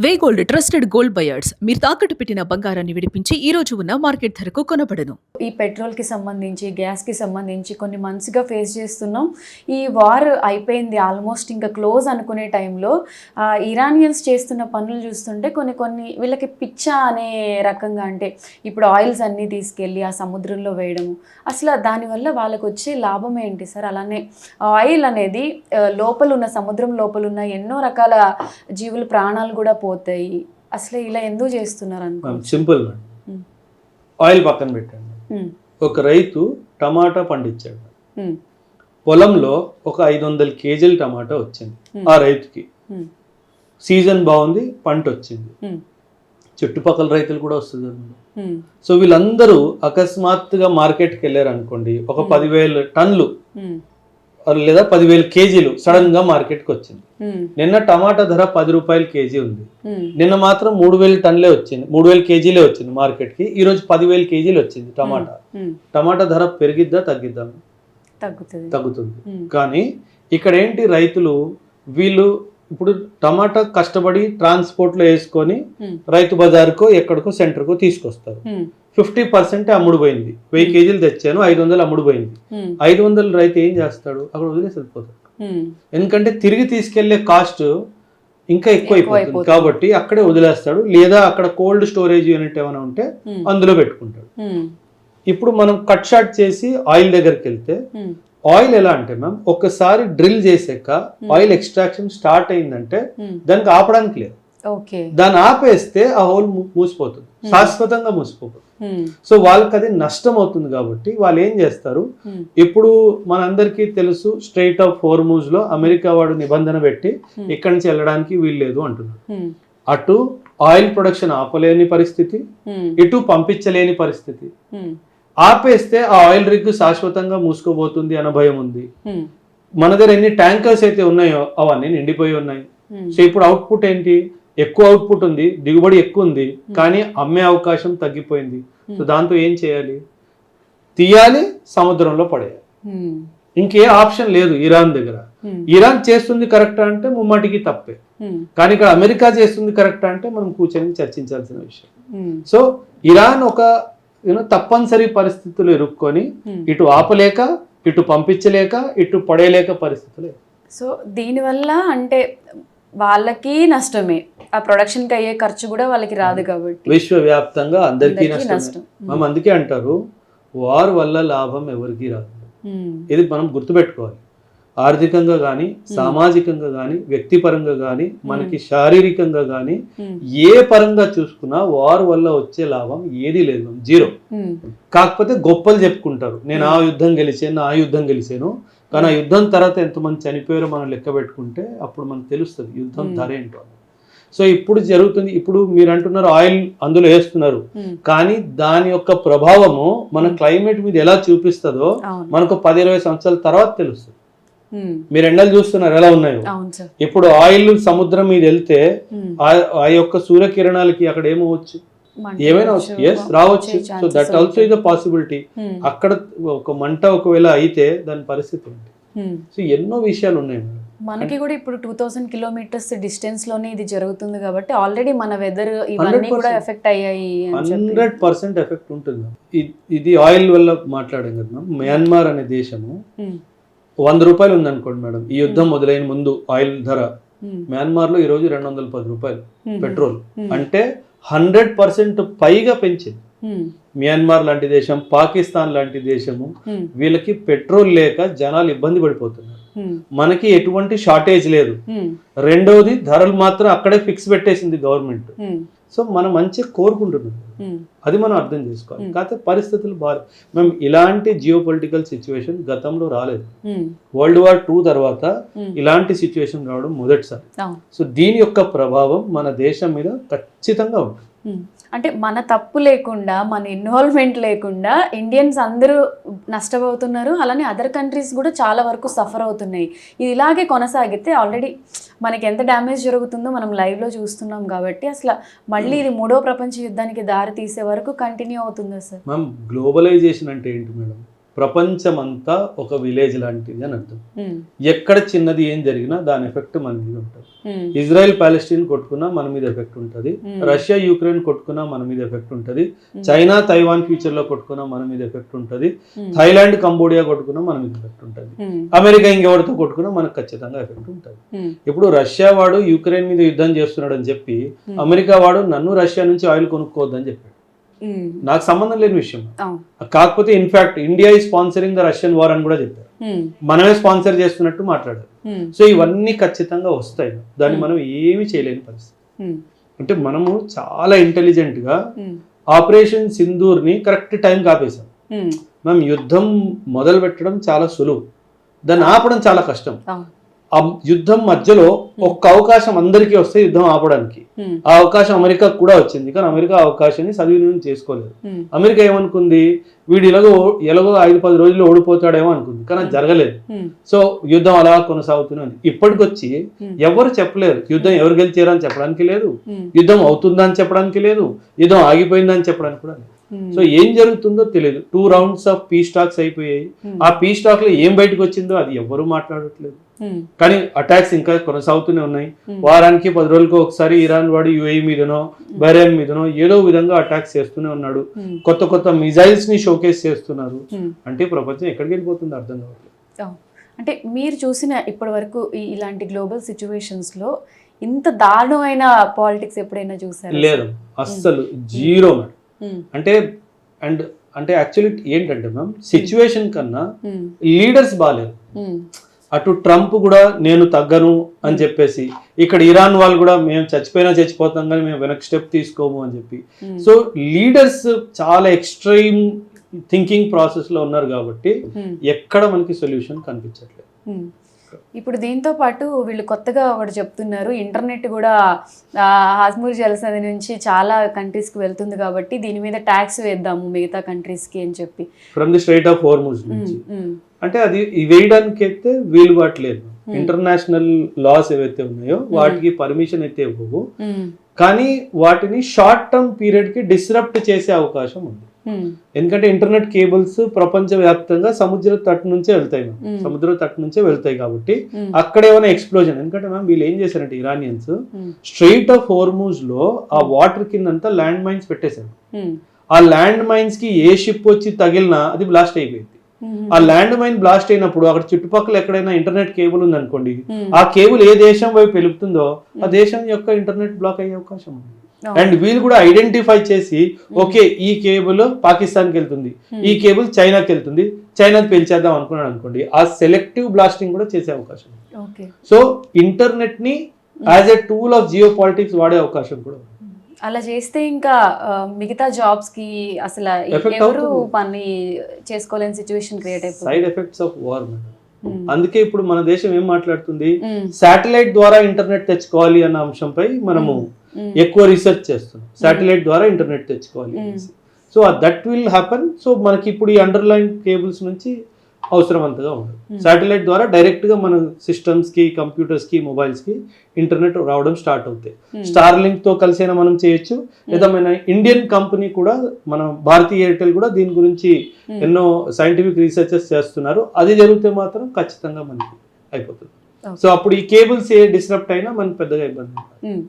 వే gold trusted gold buyers మీరు తాకట్టు పెట్టిన బంగారాన్ని విడిపించి ఈ రోజు ఉన్న మార్కెట్ ధరకు కొనబడను. ఈ పెట్రోల్కి సంబంధించి గ్యాస్కి సంబంధించి కొన్ని మంత్స్గా ఫేస్ చేస్తున్నాం. ఈ వార్ అయిపోయింది ఆల్మోస్ట్ ఇంకా క్లోజ్ అనుకునే టైంలో ఇరానియన్స్ చేస్తున్న పనులు చూస్తుంటే కొన్ని వీళ్ళకి పిచ్చ అనే రకంగా, అంటే ఇప్పుడు ఆయిల్స్ అన్నీ తీసుకెళ్ళి ఆ సముద్రంలో వేయడము, అసలు దానివల్ల వాళ్ళకు వచ్చే లాభం ఏంటి సార్? అలానే ఆయిల్ అనేది లోపల ఉన్న సముద్రం లోపల ఉన్న ఎన్నో రకాల జీవుల ప్రాణాలు కూడా పోతాయి. అసలు ఇలా ఎందుకు చేస్తున్నారు అనుకో? సింపుల్ మేడం, ఆయిల్ పక్కన పెట్టండి. ఒక రైతు టమాటా పండించాడు, పొలంలో ఒక 500 కేజీల టమాటా వచ్చింది ఆ రైతుకి. సీజన్ బాగుంది, పంట వచ్చింది, చుట్టుపక్కల రైతులు కూడా వస్తుంది. సో వీళ్ళందరూ అకస్మాత్తుగా మార్కెట్కి వెళ్ళారు అనుకోండి, ఒక 10,000 టన్నులు లేదా 10,000 కేజీలు సడన్ గా మార్కెట్కి వచ్చింది. నిన్న టమాటా ధర 10 రూపాయలు కేజీ ఉంది. నిన్న మాత్రం 3,000 టన్నులే వచ్చింది, 3,000 కేజీలే వచ్చింది మార్కెట్కి. ఈ రోజు 10,000 కేజీలు వచ్చింది టమాటా ధర పెరిగిద్దా తగ్గిద్దా? తగ్గుతుంది. కానీ ఇక్కడ ఏంటి, రైతులు వీళ్ళు ఇప్పుడు టమాటా కష్టపడి ట్రాన్స్పోర్ట్ లో వేసుకొని రైతు బజార్కో ఎక్కడికో సెంటర్కో తీసుకొస్తారు. 50% అమ్ముడుపోయింది. 1000 కేజీలు తెచ్చాను, 500 అమ్ముడుపోయింది. 500 రైతు ఏం చేస్తాడు? అక్కడ వదిలేసి వెళ్ళిపోతాడు. ఎందుకంటే తిరిగి తీసుకెళ్లే కాస్ట్ ఇంకా ఎక్కువైపోతుంది కాబట్టి అక్కడే వదిలేస్తాడు, లేదా అక్కడ కోల్డ్ స్టోరేజ్ యూనిట్ ఏమైనా ఉంటే అందులో పెట్టుకుంటాడు. ఇప్పుడు మనం కట్ షాట్ చేసి ఆయిల్ దగ్గరికి వెళ్తే, ఆయిల్ ఎలా అంటే మ్యామ్, ఒక్కసారి డ్రిల్ చేసాక ఆయిల్ ఎక్స్ట్రాక్షన్ స్టార్ట్ అయిందంటే దానికి ఆపడానికి లేదు. దాన్ని ఆపేస్తే ఆ హోల్ మూసిపోతుంది, శాశ్వతంగా మూసిపోతుంది. సో వాళ్ళకి అది నష్టం అవుతుంది. కాబట్టి వాళ్ళు ఏం చేస్తారు, ఇప్పుడు మనందరికీ తెలుసు స్ట్రైట్ ఆఫ్ హోర్ముజ్ లో అమెరికా వాడు నిబంధన పెట్టి ఇక్కడి నుంచి వెళ్ళడానికి వీల్లేదు అంటున్నారు. అటు ఆయిల్ ప్రొడక్షన్ ఆపలేని పరిస్థితి, ఇటు పంపించలేని పరిస్థితి. ఆపేస్తే ఆ ఆయిల్ రిగ్ శాశ్వతంగా మూసుకోబోతుంది అన్న భయం ఉంది. మన దగ్గర ఎన్ని ట్యాంకర్స్ అయితే ఉన్నాయో అవన్నీ నిండిపోయి ఉన్నాయి. సో ఇప్పుడు అవుట్పుట్ ఏంటి? ఎక్కువ అవుట్పుట్ ఉంది, దిగుబడి ఎక్కువ ఉంది, కానీ అమ్మే అవకాశం తగ్గిపోయింది. సో దాంతో ఏం చేయాలి? తీయాలి, సముద్రంలో పడేయాలి. ఇంకే ఆప్షన్ లేదు ఇరాన్ దగ్గర. ఇరాన్ చేస్తుంది కరెక్ట్ అంటే ముమ్మాటికి తప్పే, కానీ ఇక్కడ అమెరికా చేస్తుంది కరెక్ట్ అంటే మనం కూర్చొని చర్చించాల్సిన విషయం. సో ఇరాన్ ఒక తప్పనిసరి పరిస్థితులు ఇరుక్కొని ఇటు ఆపలేక, ఇటు పంపించలేక, ఇటు పడేయలేక పరిస్థితులు. సో దీనివల్ల అంటే వాళ్ళకి నష్టమే, ఆ ప్రొడక్షన్కి అయ్యే ఖర్చు కూడా వాళ్ళకి రాదు కాబట్టి విశ్వవ్యాప్తంగా అందరికీ నష్టం. మనం అందుకే అంటారు, వార్ వల్ల లాభం ఎవరికి రాదు. ఇది మనం గుర్తుపెట్టుకోవాలి. ఆర్థికంగా కానీ, సామాజికంగా కానీ, వ్యక్తిపరంగా కానీ, మనకి శారీరకంగా కానీ, ఏ పరంగా చూసుకున్నా వార్ వల్ల వచ్చే లాభం ఏది లేదు, జీరో. కాకపోతే గొప్పలు చెప్పుకుంటారు, నేను ఆ యుద్ధం గెలిచాను, ఆ యుద్ధం గెలిచాను. కానీ ఆ యుద్ధం తర్వాత ఎంతమంది చనిపోయారో మనం లెక్క పెట్టుకుంటే అప్పుడు మనకు తెలుస్తుంది యుద్ధం ధర ఏంటో. సో ఇప్పుడు జరుగుతుంది, ఇప్పుడు మీరు అంటున్నారు ఆయిల్ అందులో వేస్తున్నారు, కానీ దాని యొక్క ప్రభావము మన క్లైమేట్ మీద ఎలా చూపిస్తుందో మనకు 10-20 సంవత్సరాల తర్వాత తెలుస్తుంది. మీరు ఎండలు చూస్తున్నారు ఎలా ఉన్నాయో. ఇప్పుడు ఆయిల్ సముద్రం మీద వెళ్తే ఆ యొక్క సూర్యకిరణాలకి అక్కడ ఏమవచ్చు, ఏమైనా రావచ్చు. So that also is a possibility. అక్కడ ఒక మంట ఒకవేళ అయితే దాని పరిస్థితి ఏంటి? సో ఎన్నో విషయాలు ఉన్నాయి. మనకి కూడా ఇప్పుడు 2000 కిలోమీటర్స్ డిస్టెన్స్ లోనే ఇది జరుగుతుంది కాబట్టి ఆల్రెడీ మన వెదర్ ఇవన్నీ కూడా ఎఫెక్ట్ అయ్యాయి. 100% ఎఫెక్ట్ ఉంటుంది. ఇది ఆయిల్ వల్ల మాట్లాడాం కదా. మయన్మార్ అనే దేశము 100 రూపాయలు ఉంది అనుకోండి మేడం, ఈ యుద్ధం మొదలైన ముందు ఆయిల్ ధర మయన్మార్ లో ఈ రోజు 210 రూపాయలు పెట్రోల్. అంటే 100% పైగా పెంచింది. మయన్మార్ లాంటి దేశం, పాకిస్తాన్ లాంటి దేశము, వీళ్ళకి పెట్రోల్ లేక జనాలు ఇబ్బంది పడిపోతున్నారు. మనకి ఎటువంటి షార్టేజ్ లేదు. రెండవది ధరలు మాత్రం అక్కడే ఫిక్స్ పెట్టేసింది గవర్నమెంట్. సో మనం మంచిగా కోరుకుంటున్నాం, అది మనం అర్థం చేసుకోవాలి. కాకపోతే పరిస్థితులు బాగా, మేము ఇలాంటి జియో పొలిటికల్ సిచ్యువేషన్ గతంలో రాలేదు. వరల్డ్ వార్ 2 తర్వాత ఇలాంటి సిచ్యువేషన్ రావడం మొదటిసారి. సో దీని యొక్క ప్రభావం మన దేశం మీద ఖచ్చితంగా ఉంటుంది. అంటే మన తప్పు లేకుండా, మన ఇన్వాల్వ్మెంట్ లేకుండా ఇండియన్స్ అందరూ నష్టపోతున్నారు, అలానే అదర్ కంట్రీస్ కూడా చాలా వరకు సఫర్ అవుతున్నాయి. ఇది ఇలాగే కొనసాగితే ఆల్రెడీ మనకి ఎంత డ్యామేజ్ జరుగుతుందో మనం లైవ్లో చూస్తున్నాం. కాబట్టి అసలు మళ్ళీ ఇది 3వ ప్రపంచ యుద్ధానికి దారి తీసే వరకు కంటిన్యూ అవుతుందా సార్? మ్యామ్ గ్లోబలైజేషన్ అంటే ఏంటి మేడం? ప్రపంచమంతా ఒక విలేజ్ లాంటిది అని అర్థం. ఉమ్, ఎక్కడ చిన్నది ఏం జరిగినా దాని ఎఫెక్ట్ మన మీద ఉంటుంది. ఉమ్, ఇజ్రాయెల్ పాలెస్టీన్ కొట్టుకున్నా మన మీద ఎఫెక్ట్ ఉంటుంది, Hmm. రష్యా యూక్రెయిన్ కొట్టుకున్నా మన మీద ఎఫెక్ట్ ఉంటుంది, చైనా తైవాన్ ఫ్యూచర్ లో కొట్టుకున్నా మన మీద ఎఫెక్ట్ ఉంటుంది, ఉమ్, థైలాండ్ కంబోడియా కొట్టుకున్నా మన మీద ఎఫెక్ట్ ఉంటుంది, ఉమ్, అమెరికా ఇంకెవరితో కొట్టుకున్నా మనకు ఖచ్చితంగా ఎఫెక్ట్ ఉంటుంది. ఉమ్, ఇప్పుడు రష్యా వాడు యూక్రెయిన్ మీద యుద్ధం చేస్తున్నాడు అని చెప్పి Hmm. అమెరికా వాడు నన్ను రష్యా నుంచి ఆయిల్ కొనుక్కోవద్దని చెప్పాడు. ఉమ్, నాకు సంబంధం లేని విషయం. అవును. కాకపోతే ఇన్ఫాక్ట్ ఇండియా ఈ స్పాన్సరింగ్ ద రష్యన్ వార్ అని కూడా చెప్పారు. ఉమ్, మనమే స్పాన్సర్ చేస్తున్నట్టు మాట్లాడారు. ఉమ్, సో ఇవన్నీ ఖచ్చితంగా వస్తాయి, దాన్ని మనం ఏమీ చేయలేని పరిస్థితి. ఉమ్, అంటే మనము చాలా ఇంటెలిజెంట్ గా ఉమ్, ఆపరేషన్ సింధూర్ని కరెక్ట్ టైం ఆపేసాం. ఉమ్, మనం యుద్ధం మొదలు పెట్టడం చాలా సులువు, దాన్ని ఆపడం చాలా కష్టం. అవును. ఆ యుద్ధం మధ్యలో ఒక్క అవకాశం అందరికీ వస్తే యుద్ధం ఆపడానికి, ఉమ్, ఆ అవకాశం అమెరికాకు కూడా వచ్చింది, కానీ అమెరికా ఆ అవకాశాన్ని సద్వినియోగం చేసుకోలేదు. ఉమ్, అమెరికా ఏమనుకుంది, వీడు ఎలాగో 5-10 రోజుల్లో ఓడిపోతాడేమో అనుకుంది, కానీ అది జరగలేదు. ఉమ్, సో యుద్ధం అలా కొనసాగుతుంది. ఇప్పటికొచ్చి ఎవరు చెప్పలేరు యుద్ధం ఎవరు గెలిచారని చెప్పడానికి లేదు, ఉమ్, యుద్ధం అవుతుందని చెప్పడానికి లేదు, యుద్ధం ఆగిపోయిందని చెప్పడానికి కూడా లేదు. ఉమ్, సో ఏం జరుగుతుందో తెలియదు. 2 rounds ఆఫ్ పీస్ టాక్స్ అయిపోయాయి. ఆ పీస్ టాక్ లో ఏం బయటకు వచ్చిందో అది ఎవరు మాట్లాడట్లేదు, ఉమ్, కానీ అటాక్స్ ఇంకా కొనసాగుతూనే ఉన్నాయి. Hmm. వారానికి 10 రోజులకు ఒకసారి ఇరాన్ వాడు యుఏఈ మీదనో బహ్రెయిన్ మీదనో ఏదో విధంగా అటాక్స్ చేస్తూనే ఉన్నాడు. ఉమ్, కొత్త మిజైల్స్ ని షోకేస్ చేస్తున్నారు. ఉమ్. అంటే ప్రపంచం ఎక్కడికి వెళ్ళిపోతుంది అర్థం కావట్లేదు. అవును. అంటే మీరు చూసిన ఇప్పటి వరకు ఇలాంటి గ్లోబల్ సిచ్యువేషన్స్ లో ఇంత దారుణమైన పాలిటిక్స్ ఎప్పుడైనా చూసారా? లేదు, అస్సలు జీరో మేడం. ఉమ్, అంటే యాక్చువల్లీ ఏంటంటే మ్యామ్, సిచ్యువేషన్ కన్నా ఉమ్, లీడర్స్ బాగాలేరు. ఉమ్, అటు ట్రంప్ కూడా నేను తగ్గను అని చెప్పేసి, ఇక్కడ ఇరాన్ వాళ్ళు కూడా మేము చచ్చిపోతాం కానీ మేము వెనక్కి స్టెప్ తీసుకోము అని చెప్పి. ఉమ్, సో లీడర్స్ చాలా ఎక్స్ట్రీమ్ థింకింగ్ ప్రాసెస్ లో ఉన్నారు కాబట్టి ఉమ్, ఎక్కడ మనకి సొల్యూషన్ కనిపించట్లేదు. ఉమ్. ఇప్పుడు దీంతో పాటు వీళ్ళు కొత్తగా ఒకటి చెప్తున్నారు, ఇంటర్నెట్ కూడా హాజ్మూర్ జలసంధి నుంచి చాలా కంట్రీస్కి వెళ్తుంది కాబట్టి దీని మీద ట్యాక్స్ వేద్దాము మిగతా కంట్రీస్కి అని చెప్పి. From the straight of Hormuz నుంచి. ఉమ్, అంటే అది వేయడానికి అయితే వీలు పట్టలేదు. ఇంటర్నేషనల్ లాస్ ఏవైతే ఉన్నాయో వాటికి పర్మిషన్ అయితే ఇవ్వవు, ఉమ్, కానీ వాటిని షార్ట్ టర్మ్ పీరియడ్ కి డిస్రప్ట్ చేసే అవకాశం ఉంది. ఉమ్, ఎందుకంటే ఇంటర్నెట్ కేబుల్స్ ప్రపంచ వ్యాప్తంగా సముద్ర తట్టు నుంచే వెళ్తాయి మ్యామ్. Hmm. సముద్ర తట్టు నుంచే వెళ్తాయి కాబట్టి Hmm. అక్కడ ఏమైనా ఎక్స్ప్లోజన్. ఎందుకంటే మ్యామ్ వీళ్ళు ఏం చేశారంటే ఇరానియన్స్ ఉమ్, స్ట్రెయిట్ ఆఫ్ హోర్మూజ్ లో ఆ వాటర్ కిందంతా ల్యాండ్ మైన్స్ పెట్టేశారు. ఉమ్, ఆ ల్యాండ్ మైన్స్ కి ఏ షిప్ వచ్చి తగిలినా అది బ్లాస్ట్ అయిపోయింది. ఉమ్, ఆ ల్యాండ్ మైన్ బ్లాస్ట్ అయినప్పుడు అక్కడ చుట్టుపక్కల ఎక్కడైనా ఇంటర్నెట్ కేబుల్ ఉందనుకోండి, ఉమ్, ఆ కేబుల్ ఏ దేశం వైపు వెళుతుందో ఆ దేశం యొక్క ఇంటర్నెట్ బ్లాక్ అయ్యే అవకాశం ఉంది. అవును. అండ్ వీళ్ళు కూడా ఐడెంటిఫై చేసి ఓకే ఈ కేబుల్ పాకిస్తాన్కి వెళ్తుంది, ఈ కేబుల్ చైనాకి వెళ్తుంది, చైనాకి పెంచేద్దాం అనుకున్నాడు అనుకోండి, ఆ సెలెక్టివ్ బ్లాస్టింగ్ కూడా చేసే అవకాశం ఉంది. ఓకే. సో ఇంటర్నెట్ ని as a tool of geo politics వాడే అవకాశం కూడా ఉంది. అలా చేస్తే ఇంకా మిగతా జాబ్స్ కి అసలు Effect ఎవరు అవుతుంది. పని చేసుకోలేని సిచ్యువేషన్ క్రియేట్ అయిపోతుంది. Side effects of war madam. Um, అందుకే ఇప్పుడు మన దేశం ఏం మాట్లాడుతుంది, ఉమ్, శాటిలైట్ ద్వారా ఇంటర్నెట్ తెచ్చుకోవాలి అన్న అంశంపై మనము ఉమ్, ఎక్కువ రీసెర్చ్ చేస్తున్నాం. శాటిలైట్ ద్వారా ఇంటర్నెట్ తెచ్చుకోవాలి అనేసి. So that will happen. So మనకి ఇప్పుడు ఈ అండర్లైన్ కేబుల్స్ నుంచి అవసరం అంతగా ఉండదు. శాటిలైట్ ద్వారా డైరెక్ట్ గా మన సిస్టమ్స్ కి, కంప్యూటర్స్ కి, మొబైల్స్ కి ఇంటర్నెట్ రావడం స్టార్ట్ అవుతాయి. స్టార్ లింక్ తో కలిసైనా మనం చేయొచ్చు, లేదా మన ఇండియన్ కంపెనీ కూడా, మన భారతీయ ఎయిర్టెల్ కూడా దీని గురించి ఎన్నో సైంటిఫిక్ రీసెర్చెస్ చేస్తున్నారు. అది జరిగితే మాత్రం ఖచ్చితంగా మనకి అయిపోతుంది. సో అప్పుడు ఈ కేబుల్స్ ఏ డిస్రప్ట్ అయినా మనకి పెద్దగా ఇబ్బంది ఉండదు. ఉమ్.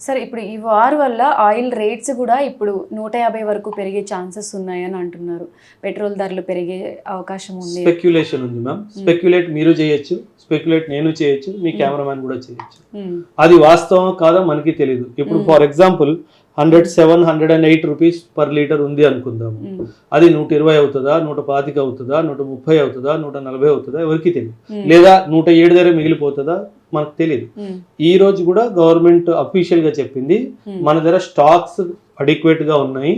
సరే, ఇప్పుడు ఈ వార్ వల్ల ఆయిల్ రేట్స్ కూడా ఇప్పుడు 150 వరకు పెరిగే ఛాన్సెస్ ఉన్నాయని అంటున్నారు. పెట్రోల్ ధరలు పెరిగే అవకాశం ఉంది. స్పెక్యులేషన్ ఉంది మ్యామ్. స్పెక్యులేట్ మీరు చేయొచ్చు, స్పెక్యులేట్ నేను చేయొచ్చు, మీ కెమెరామ్యాన్ కూడా చేయొచ్చు. అది వాస్తవం కాదో మనకి తెలియదు. ఇప్పుడు for example 107-108 rupees per litre ఉంది అనుకుందాము. అది 120 అవుతుందా, 125 అవుతుందా, 130 అవుతుందా, 140 అవుతుందా, ఎవరికి తెలియదు. లేదా 107 దగ్గర మిగిలిపోతుందా మనకు తెలియదు. ఈ రోజు కూడా గవర్నమెంట్ అఫీషియల్ గా చెప్పింది మన దగ్గర స్టాక్స్ అడిక్వేట్ గా ఉన్నాయి,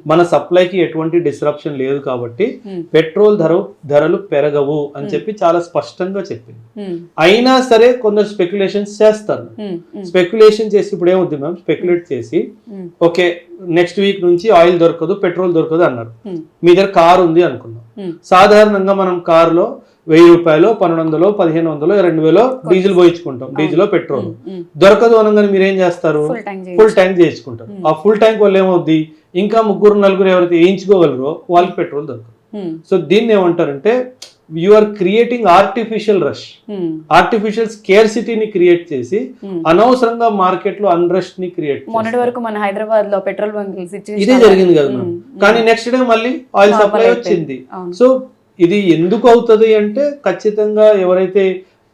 మన సప్లైకి ఎటువంటి డిస్రప్షన్ లేదు కాబట్టి పెట్రోల్ ధరలు పెరగవు అని చెప్పి చాలా స్పష్టంగా చెప్పింది. అయినా సరే కొందరు స్పెక్యులేషన్స్ చేస్తారు. స్పెక్యులేషన్ చేసి ఇప్పుడు ఏమవుతుంది మ్యామ్, స్పెక్యులేట్ చేసి ఓకే నెక్స్ట్ వీక్ నుంచి ఆయిల్ దొరకదు, పెట్రోల్ దొరకదు అన్నారు. మీ దగ్గర కార్ ఉంది అనుకున్నాం. సాధారణంగా మనం కారులో 1000 రూపాయలు, 1200, 1500, 2000 డీజిల్ పోయించుకుంటాం, డీజిల్ పెట్రోల్. దొరకదు అనగానే మీరు ఏం చేస్తారు, ఫుల్ ట్యాంక్ చేయించుకుంటారు. ఆ ఫుల్ ట్యాంక్ వల్ల ఏమవుద్ది, ఇంకా 3-4 ఎవరైతే వేయించుకోగలరో వాళ్ళకి పెట్రోల్ దొరకదు. సో దీన్ని ఏమంటారంటే you are creating artificial rush, artificial స్కేర్సిటీని క్రియేట్ చేసి అనవసరంగా మార్కెట్ లో అన్రెస్ట్ ని క్రియేట్. మొన్నటి వరకు మన హైదరాబాద్ లో పెట్రోల్ బంక్ ఇదే జరిగింది కదా మేడం. కానీ నెక్స్ట్ డే మళ్ళీ ఆయిల్ సప్లై వచ్చింది. సో ఇది ఎందుకు అవుతుంది అంటే ఖచ్చితంగా ఎవరైతే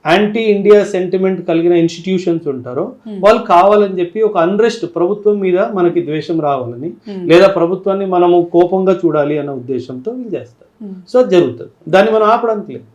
యాంటీ ఇండియా సెంటిమెంట్ కలిగిన ఇన్స్టిట్యూషన్స్ ఉంటారో వాళ్ళు కావాలని చెప్పి ఒక అన్రెస్ట్, ప్రభుత్వం మీద మనకి ద్వేషం రావాలని లేదా ప్రభుత్వాన్ని మనము కోపంగా చూడాలి అన్న ఉద్దేశంతో వీళ్ళు చేస్తారు. సో జరుగుతుంది, దాన్ని మనం ఆపడానికి లేదు.